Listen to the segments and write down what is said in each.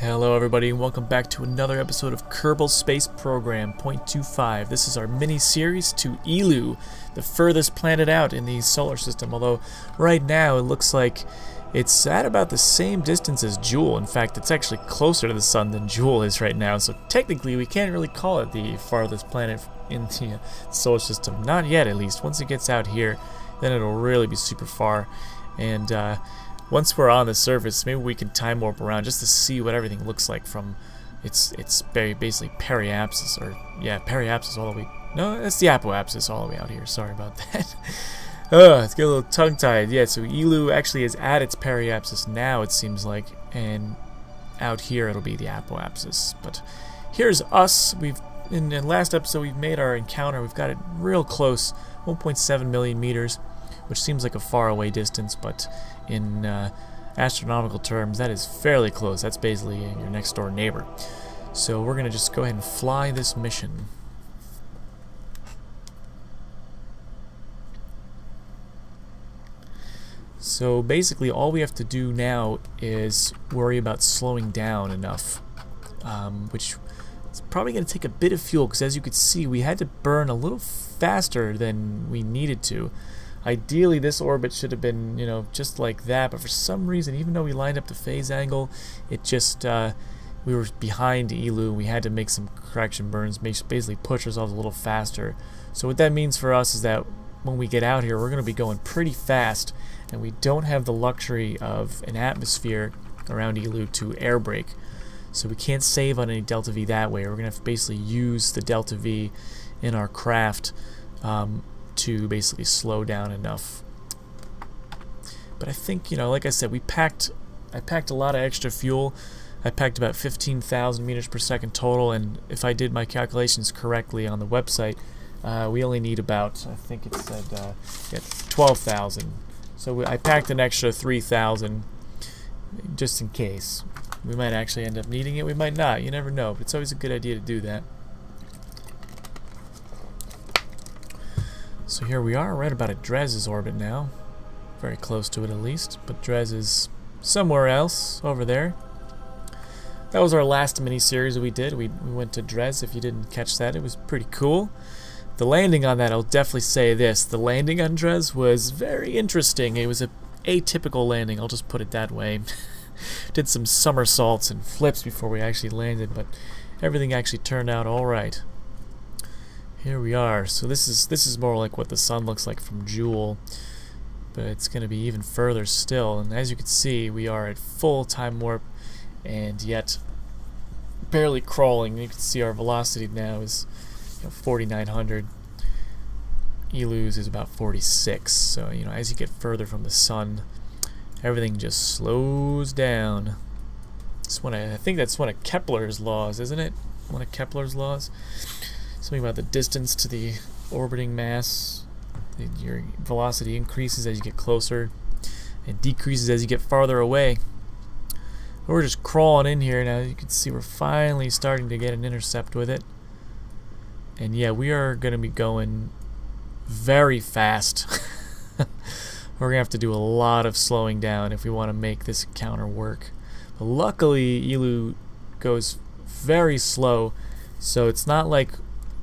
Hello everybody and welcome back to another episode of Kerbal Space Program .25. This is our mini-series to Eeloo, the furthest planet out in the solar system, although right now it looks like it's at about the same distance as Jool. In fact, it's actually closer to the Sun than Jool is right now, so technically we can't really call it the farthest planet in the solar system. Not yet, at least. Once it gets out here, then it'll really be super far. And once we're on the surface, maybe we can time warp around just to see what everything looks like from its basically periapsis, or yeah, periapsis all the way. No, that's the apoapsis all the way out here. Sorry about that. It's getting a little tongue-tied. Yeah, so Eeloo actually is at its periapsis now, it seems like, and out here it'll be the apoapsis. But here's us. In the last episode we've made our encounter. We've got it real close, 1.7 million meters, which seems like a faraway distance, but in astronomical terms, that is fairly close. That's basically your next door neighbor. So we're going to just go ahead and fly this mission. So basically all we have to do now is worry about slowing down enough, which is probably going to take a bit of fuel, because as you could see, we had to burn a little faster than we needed to. Ideally, this orbit should have been, just like that, but for some reason, even though we lined up the phase angle, it just, we were behind Eeloo. We had to make some correction burns, basically push ourselves a little faster. So what that means for us is that when we get out here, we're going to be going pretty fast, and we don't have the luxury of an atmosphere around Eeloo to air brake. So we can't save on any delta V that way. We're going to have to basically use the delta V in our craft to basically slow down enough. But I think, like I said, I packed a lot of extra fuel. I packed about 15,000 meters per second total, and if I did my calculations correctly on the website, we only need about, I think it said 12,000. So I packed an extra 3,000 just in case. We might actually end up needing it, we might not, you never know, but it's always a good idea to do that. So here we are, right about at Dres's orbit now. Very close to it at least, but Dres is somewhere else over there. That was our last mini-series that we did. We went to Dres. If you didn't catch that, it was pretty cool. The landing on that, I'll definitely say this. The landing on Dres was very interesting. It was an atypical landing, I'll just put it that way. Did some somersaults and flips before we actually landed, but everything actually turned out all right. Here we are. So this is more like what the Sun looks like from Jool, but it's going to be even further still. And as you can see, we are at full time warp, and yet barely crawling. You can see our velocity now is 4,900. Eeloo's is about 46. So as you get further from the Sun, everything just slows down. I think that's one of Kepler's laws, isn't it? One of Kepler's laws. Something about the distance to the orbiting mass. Your velocity increases as you get closer and decreases as you get farther away. We're just crawling in here now. You can see we're finally starting to get an intercept with it. And yeah, we are going to be going very fast. We're going to have to do a lot of slowing down if we want to make this encounter work. But luckily, Eeloo goes very slow, so it's not like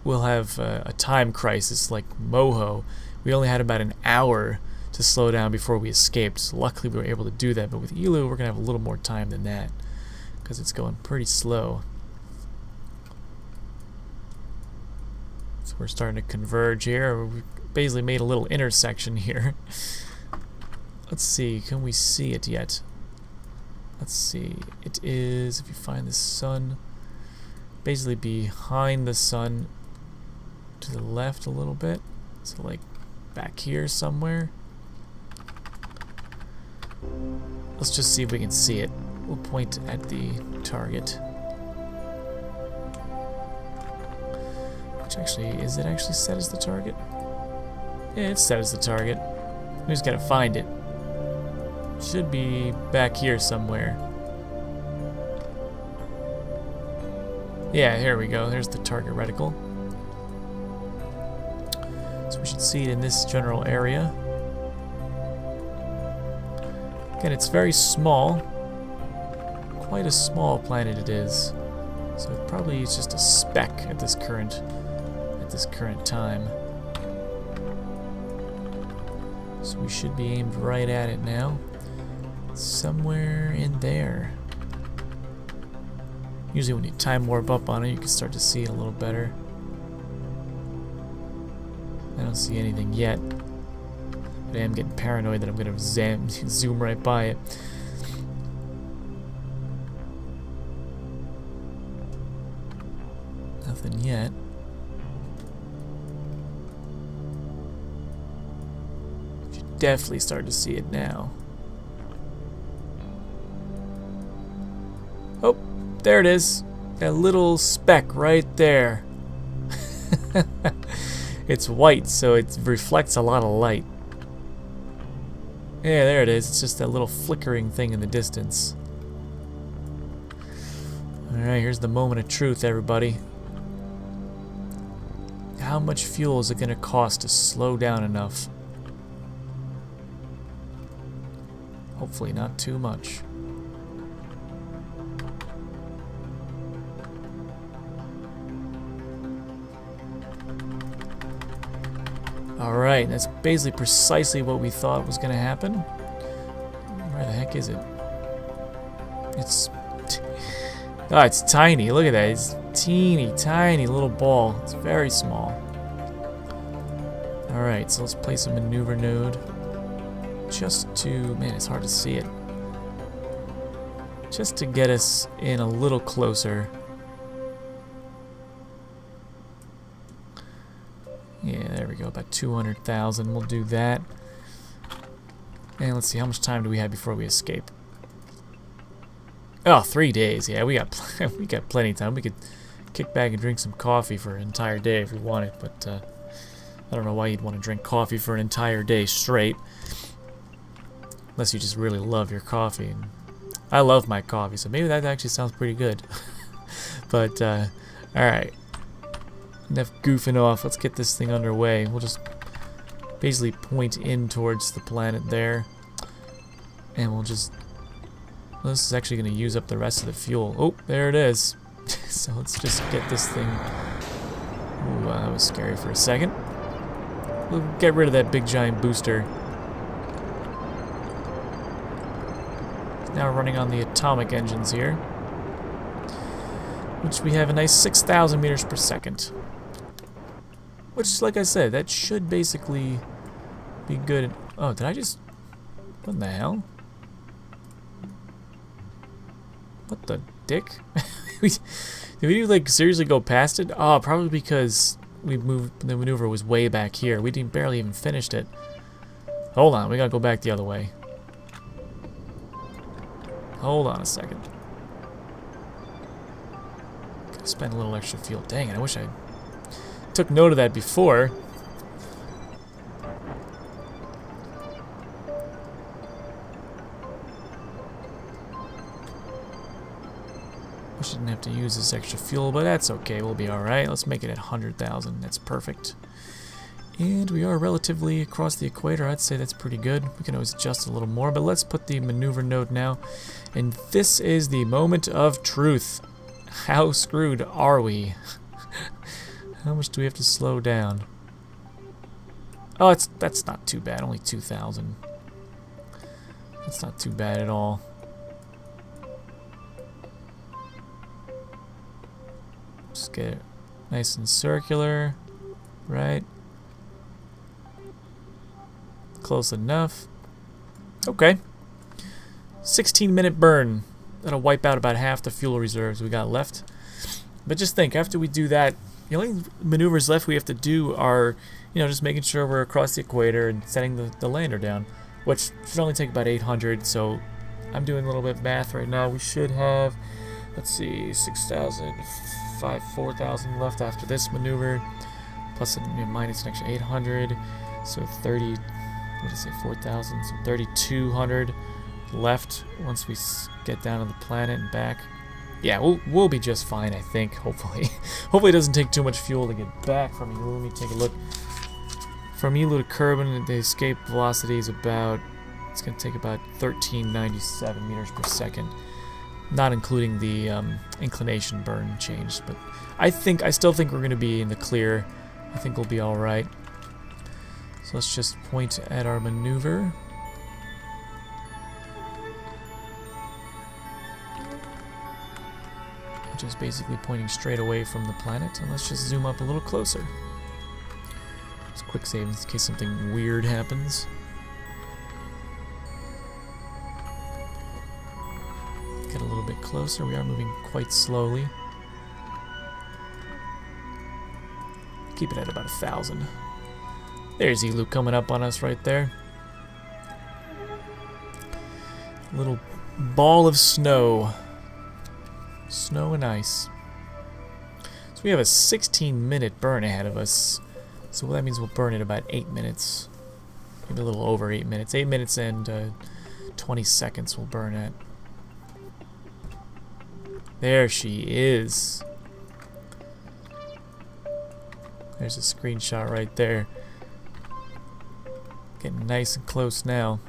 we'll have a time crisis like Moho. We only had about an hour to slow down before we escaped. So luckily we were able to do that, but with Eeloo we're going to have a little more time than that because it's going pretty slow. So we're starting to converge here. We basically made a little intersection here. Let's see, can we see it yet? Let's see, it is, if you find the Sun, basically behind the Sun, to the left a little bit, so like back here somewhere. Let's just see if we can see it. We'll point at the target. Which actually, is it actually set as the target? Yeah, it's set as the target. We just gotta find it. Should be back here somewhere. Yeah, here we go. There's the target reticle. So we should see it in this general area. Again, it's very small. quite a small planet it is. So it probably is just a speck at this current time. So we should be aimed right at it now. Somewhere in there. Usually when you time warp up on it, you can start to see it a little better. I don't see anything yet. But I am getting paranoid that I'm going to zoom right by it. Nothing yet. You definitely start to see it now. Oh, there it is. That little speck right there. It's white, so it reflects a lot of light. Yeah, there it is. It's just that little flickering thing in the distance. Alright, here's the moment of truth, everybody. How much fuel is it going to cost to slow down enough? Hopefully not too much. Alright, that's basically precisely what we thought was going to happen. Where the heck is it? It's tiny. Look at that. It's teeny, tiny little ball. It's very small. Alright, so let's place a maneuver node. Just to... man, it's hard to see it. Just to get us in a little closer. Yeah, there we go, about 200,000. We'll do that. And let's see, how much time do we have before we escape? Oh, 3 days. Yeah, we got plenty of time. We could kick back and drink some coffee for an entire day if we wanted, but I don't know why you'd want to drink coffee for an entire day straight. Unless you just really love your coffee. And I love my coffee, so maybe that actually sounds pretty good. But, alright. Enough goofing off. Let's get this thing underway. We'll just basically point in towards the planet there. And we'll just... well, this is actually going to use up the rest of the fuel. Oh, there it is. So let's just get this thing... ooh, that was scary for a second. We'll get rid of that big giant booster. Now running on the atomic engines here. Which we have a nice 6,000 meters per second. Which, like I said, that should basically be good. Oh, did I just... what in the hell? What the dick? Did we like seriously go past it? Oh, probably because we moved, the maneuver was way back here. We didn't barely even finished it. Hold on, we gotta go back the other way. Hold on a second. Gotta spend a little extra fuel. Dang it, I wish I took note of that before. We shouldn't have to use this extra fuel, but that's okay. We'll be alright. Let's make it at 100,000. That's perfect. And we are relatively across the equator. I'd say that's pretty good. We can always adjust a little more, but let's put the maneuver node now. And this is the moment of truth. How screwed are we? How much do we have to slow down? Oh, that's not too bad. Only 2,000. That's not too bad at all. Just get it nice and circular, right? Close enough. Okay. 16-minute burn. That'll wipe out about half the fuel reserves we got left. But just think, after we do that, the only maneuvers left we have to do are, you know, just making sure we're across the equator and setting the lander down, which should only take about 800. So I'm doing a little bit of math right now. We should have, let's see, 6,000, 4,000 left after this maneuver, plus a minus an extra 800. So 30, what did I say, 4,000, so 3,200 left once we get down to the planet and back. Yeah, we'll be just fine, I think, hopefully. Hopefully it doesn't take too much fuel to get back from Eeloo. Let me take a look. From Eeloo to Kerbal, the escape velocity is about, it's going to take about 1397 meters per second. not including the inclination burn change. But I still think we're going to be in the clear. I think we'll be all right. So let's just point at our maneuver. Just basically pointing straight away from the planet, and let's just zoom up a little closer. Just quick save in case something weird happens. Get a little bit closer. We are moving quite slowly. Keep it at about 1,000. There's Eeloo coming up on us right there. A little ball of snow. Snow and ice. So we have a 16-minute burn ahead of us. So that means we'll burn in about 8 minutes. Maybe a little over 8 minutes. 8 minutes and 20 seconds we'll burn at. There she is. There's a screenshot right there. Getting nice and close now.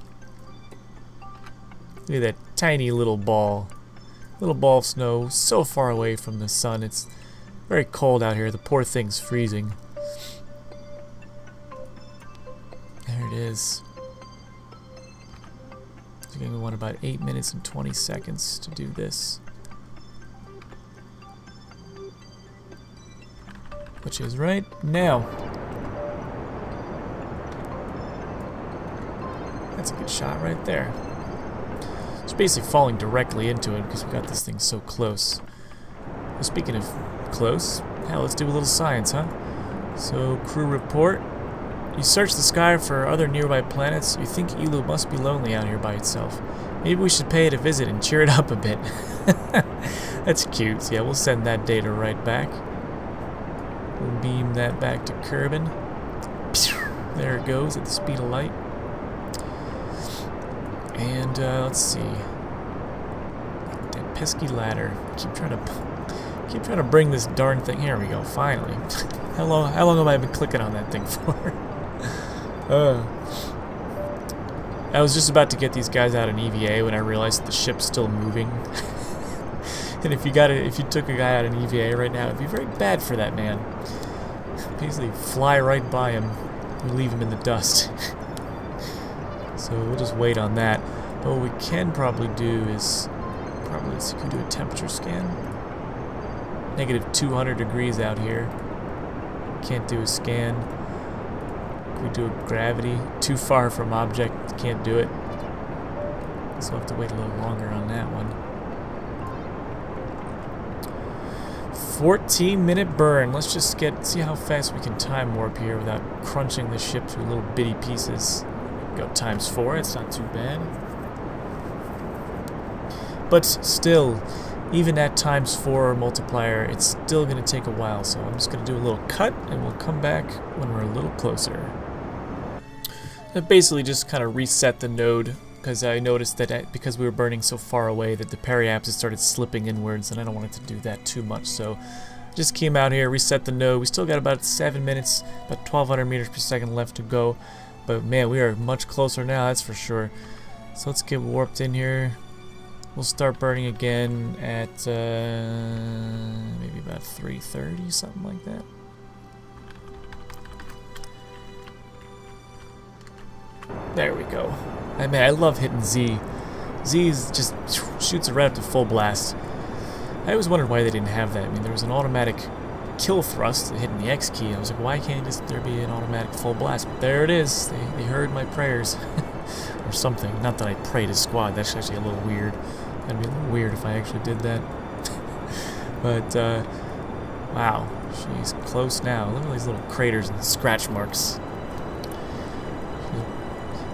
Look at that tiny little ball. Little ball of snow, so far away from the sun. It's very cold out here. The poor thing's freezing. There it is. So we want about 8 minutes and 20 seconds to do this. Which is right now. That's a good shot right there. It's basically falling directly into it because we got this thing so close. Well, speaking of close, hell, let's do a little science, huh? So, crew report. You search the sky for other nearby planets. You think Eeloo must be lonely out here by itself. Maybe we should pay it a visit and cheer it up a bit. That's cute. So yeah, we'll send that data right back. We'll beam that back to Kerbin. There it goes at the speed of light. And let's see. That pesky ladder. Keep trying to bring this darn thing. Here we go. Finally. How long have I been clicking on that thing for? I was just about to get these guys out in EVA when I realized the ship's still moving. And if you took a guy out in EVA right now, it'd be very bad for that man. Basically, fly right by him, and leave him in the dust. So we'll just wait on that. But what we can probably do is let's see, could we do a temperature scan? Negative 200 degrees out here. Can't do a scan. Can we do a gravity? Too far from object. Can't do it. So we'll have to wait a little longer on that one. 14-minute burn. Let's just see how fast we can time warp here without crunching the ship to little bitty pieces. Go ×4. It's not too bad. But still, even at ×4 multiplier, it's still going to take a while. So I'm just going to do a little cut, and we'll come back when we're a little closer. I basically just kind of reset the node, because I noticed that because we were burning so far away that the periapsis started slipping inwards, and I don't want it to do that too much. So just came out here, reset the node. We still got about 7 minutes, about 1,200 meters per second left to go. But man, we are much closer now, that's for sure. So let's get warped in here. We'll start burning again at maybe about 3:30, something like that. There we go. Man, I love hitting Z. Z just shoots it right up to full blast. I always wondered why they didn't have that. I mean, there was an automatic kill thrust hitting the X key. I was like, why can't there be an automatic full blast? But there it is. They heard my prayers. Or something. Not that I prayed to squad. That's actually a little weird. That'd be a little weird if I actually did that. But, wow. She's close now. Look at these little craters and scratch marks.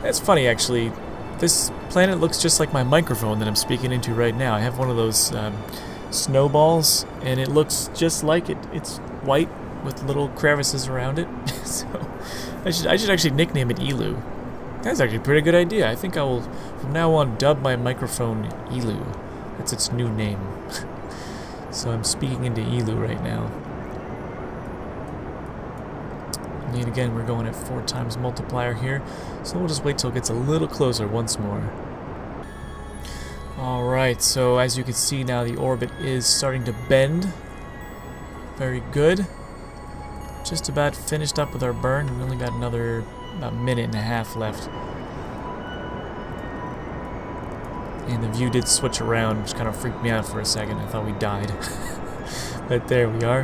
That's funny, actually. This planet looks just like my microphone that I'm speaking into right now. I have one of those snowballs, and it looks just like it. It's white with little crevices around it. So I should actually nickname it Eeloo. That's actually a pretty good idea. I think I will, from now on, dub my microphone Eeloo. That's its new name. So I'm speaking into Eeloo right now. And again, we're going at 4 times multiplier here. So we'll just wait till it gets a little closer once more. Alright. Alright, so as you can see now, the orbit is starting to bend. Very good. Just about finished up with our burn. We only got another about minute and a half left. And the view did switch around, which kind of freaked me out for a second. I thought we died. But there we are.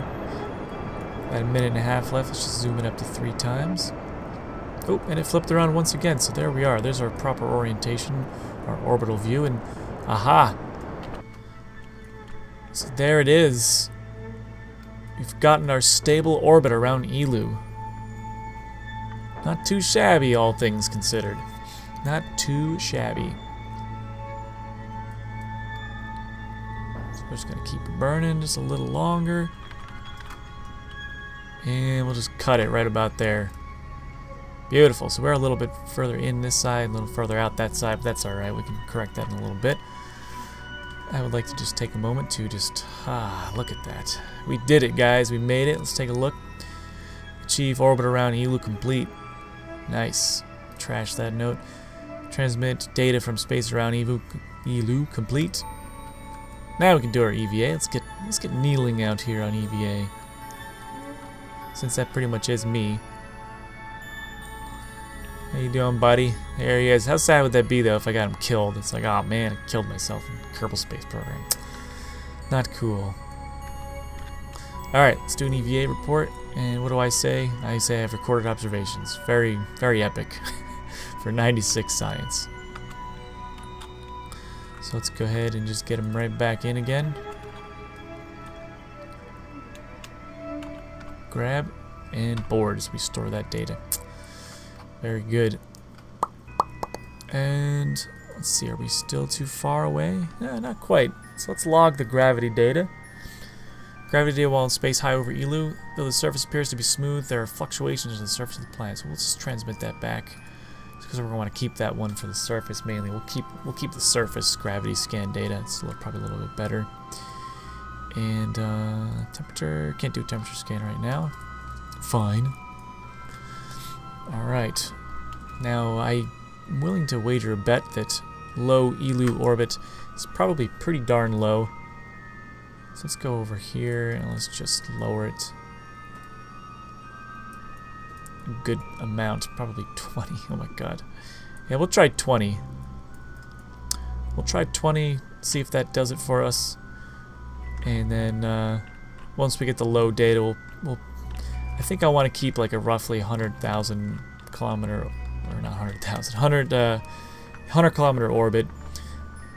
About a minute and a half left. Let's just zoom it up to 3 times. Oh, and it flipped around once again. So there we are. There's our proper orientation, our orbital view, and aha! So there it is. We've gotten our stable orbit around Eeloo. Not too shabby, all things considered. Not too shabby. So we're just gonna keep it burning just a little longer. And we'll just cut it right about there. Beautiful. So we're a little bit further in this side, a little further out that side, but that's alright. We can correct that in a little bit. I would like to just take a moment to just, look at that. We did it, guys. We made it. Let's take a look. Achieve orbit around Eeloo complete. Nice. Trash that note. Transmit data from space around Eeloo complete. Now we can do our EVA. Let's get needling out here on EVA. Since that pretty much is me. How you doing, buddy? There he is. How sad would that be, though, if I got him killed? It's like, oh man, I killed myself in Kerbal Space Program. Not cool. Alright, let's do an EVA report. And what do I say? I say I have recorded observations. Very, very epic. For 96 science. So let's go ahead and just get him right back in again. Grab and board as we store that data. Very good. And let's see, are we still too far away? No, not quite. So let's log the gravity data. Gravity data while in space high over Eeloo. Though the surface appears to be smooth, there are fluctuations on the surface of the planet. So we'll just transmit that back. Because we're going to want to keep that one for the surface mainly. We'll keep the surface gravity scan data. It's probably a little bit better. And temperature, can't do a temperature scan right now. Fine. Alright, now I'm willing to wager a bet that low Eeloo orbit is probably pretty darn low. So let's go over here and let's just lower it a good amount, probably 20. Oh my god. Yeah, we'll try 20. We'll try 20, see if that does it for us. And then once we get the low data, we'll I think I want to keep like a roughly 100,000 kilometer, or not 100,000, 100 kilometer orbit,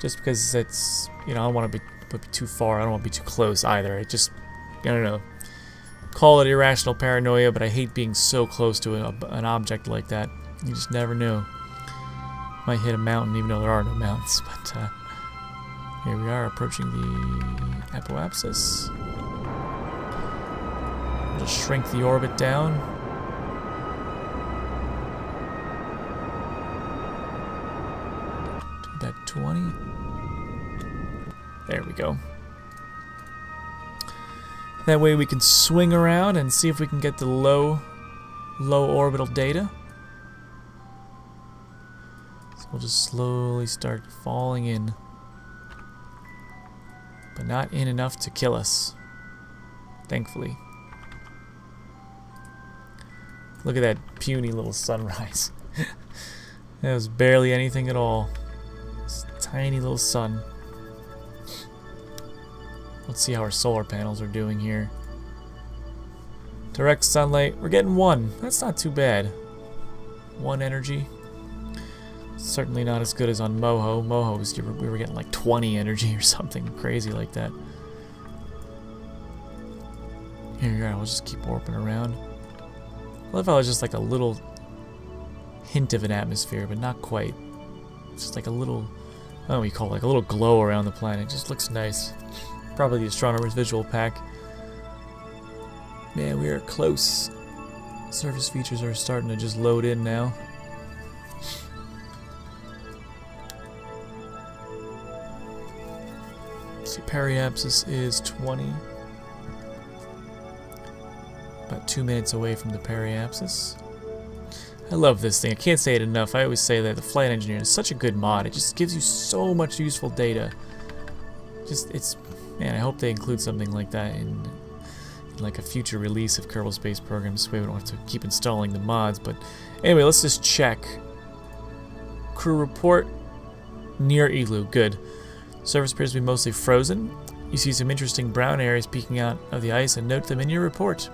just because it's, you know, I don't want to be too far, I don't want to be too close either. I just, I don't know, call it irrational paranoia, but I hate being so close to an object like that. You just never know. Might hit a mountain even though there are no mountains, but here we are approaching the apoapsis. Just shrink the orbit down. Do that 20. There we go. That way we can swing around and see if we can get the low orbital data. So we'll just slowly start falling in. But not in enough to kill us. Thankfully. Look at that puny little sunrise. That was barely anything at all. This tiny little sun. Let's see how our solar panels are doing here. Direct sunlight, we're getting 1. That's not too bad. 1 energy. Certainly not as good as on Moho. Moho's, we were getting like 20 energy or something crazy like that. Here we go, we'll just keep warping around. I love how it's just like a little hint of an atmosphere, but not quite. It's just like a little, I don't know what you call it, like a little glow around the planet. It just looks nice. Probably the astronomer's visual pack. Man, we are close. Surface features are starting to just load in now. See, periapsis is 20. About 2 minutes away from the periapsis. I love this thing. I can't say it enough. I always say that the Flight Engineer is such a good mod. It just gives you so much useful data Just, it's, man, I hope they include something like that in like a future release of Kerbal Space Program. This way we don't have to keep installing the mods. But anyway, let's just check. Crew report near Eeloo. Good. Surface appears to be mostly frozen. You see some interesting brown areas peeking out of the ice, and note them in your report,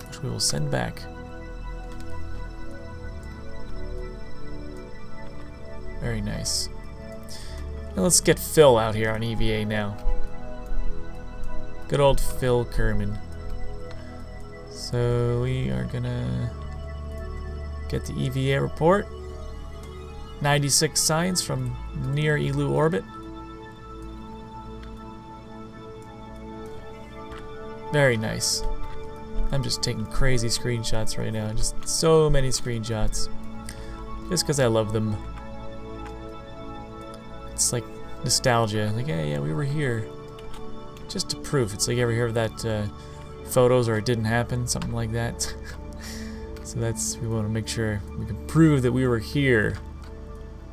which we will send back. Very nice. Now let's get Phil out here on EVA now. Good old Phil Kerman. So we are gonna get the EVA report. 96 signs from near Eeloo orbit. Very nice. I'm just taking crazy screenshots right now. Just so many screenshots. Just because I love them. It's like nostalgia. Like, yeah, we were here. Just to prove. It's like, you ever hear of that photos or it didn't happen? Something like that. So that's, we want to make sure we can prove that we were here.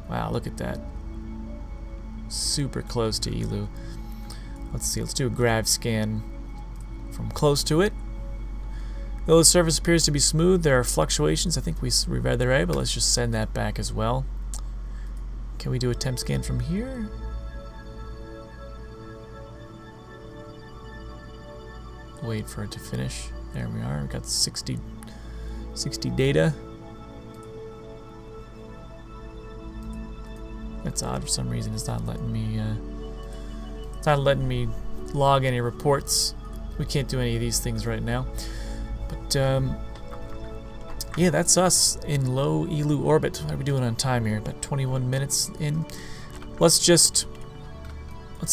Wow, look at that. Super close to Eeloo. Let's see, let's do a grav scan from close to it. Though the surface appears to be smooth, there are fluctuations. I think we read that right, but let's just send that back as well. Can we do a temp scan from here? Wait for it to finish. There we are. We've got 60 data. That's odd for some reason. It's not letting me log any reports. We can't do any of these things right now. But yeah, that's us in low Eeloo orbit. How are we doing on time here? About 21 minutes in. Let's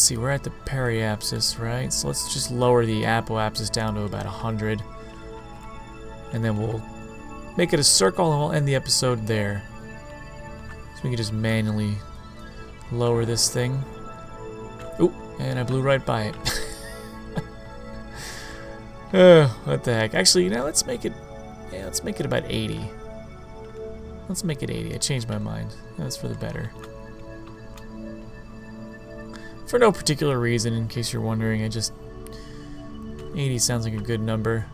see, we're at the periapsis, right? So let's just lower the apoapsis down to about 100. And then we'll make it a circle and we'll end the episode there. So we can just manually lower this thing. Oop, and I blew right by it. Oh, what the heck. Actually, let's make it, yeah, let's make it about 80. Let's make it 80. I changed my mind. That's for the better. For no particular reason, in case you're wondering, 80 sounds like a good number.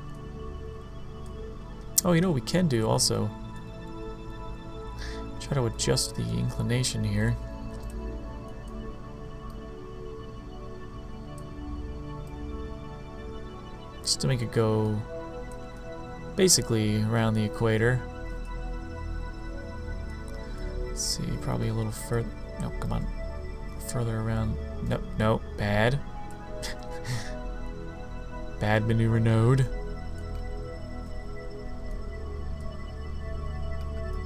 Oh, you know what we can do also? Try to adjust the inclination here. Just to make it go basically around the equator. Let's see, probably a little further. No, come on. Further around. No, bad. Bad maneuver node.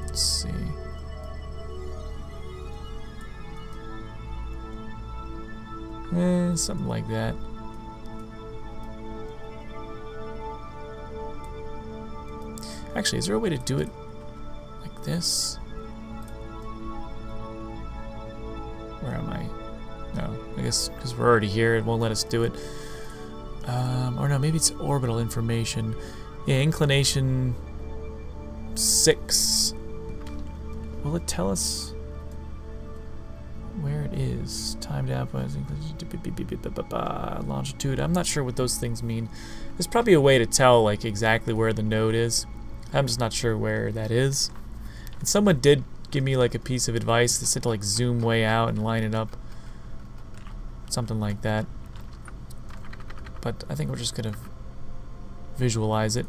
Let's see. Something like that. Actually, is there a way to do it like this? Where am I? No, I guess because we're already here, it won't let us do it. Or no, maybe it's orbital information. Yeah, inclination 6. Will it tell us where it is? Timed output, longitude. I'm not sure what those things mean. There's probably a way to tell like exactly where the node is. I'm just not sure where that is. And someone did give me like a piece of advice. They said to like zoom way out and line it up. Something like that. But I think we're just gonna visualize it.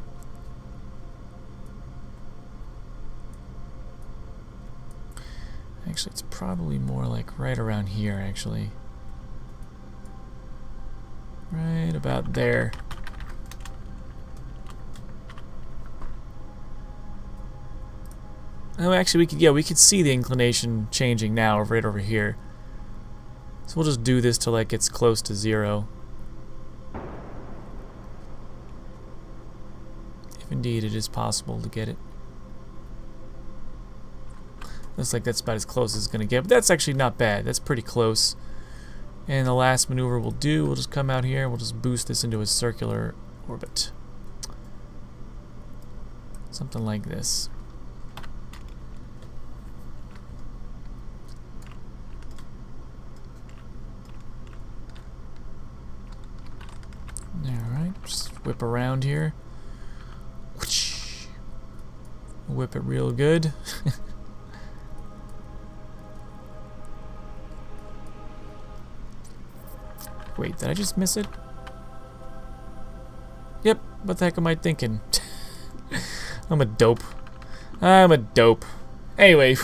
Actually, it's probably more like right around here, actually. Right about there. Oh, actually, we could see the inclination changing now, right over here. So we'll just do this till it gets close to 0. If indeed it is possible to get it. Looks like that's about as close as it's going to get, but that's actually not bad. That's pretty close. And the last maneuver we'll do, we'll just come out here, we'll just boost this into a circular orbit. Something like this. whip around here. Whip it real good. Wait, did I just miss it? Yep, what the heck am I thinking? I'm a dope. I'm a dope. Anyway,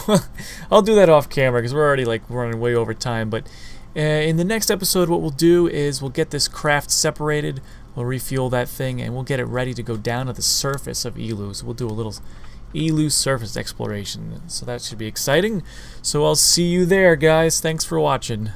I'll do that off camera because we're already like running way over time. But in the next episode, what we'll do is we'll get this craft separated, we'll refuel that thing, and we'll get it ready to go down to the surface of Eeloo. So we'll do a little Eeloo surface exploration. So that should be exciting. So I'll see you there, guys. Thanks for watching.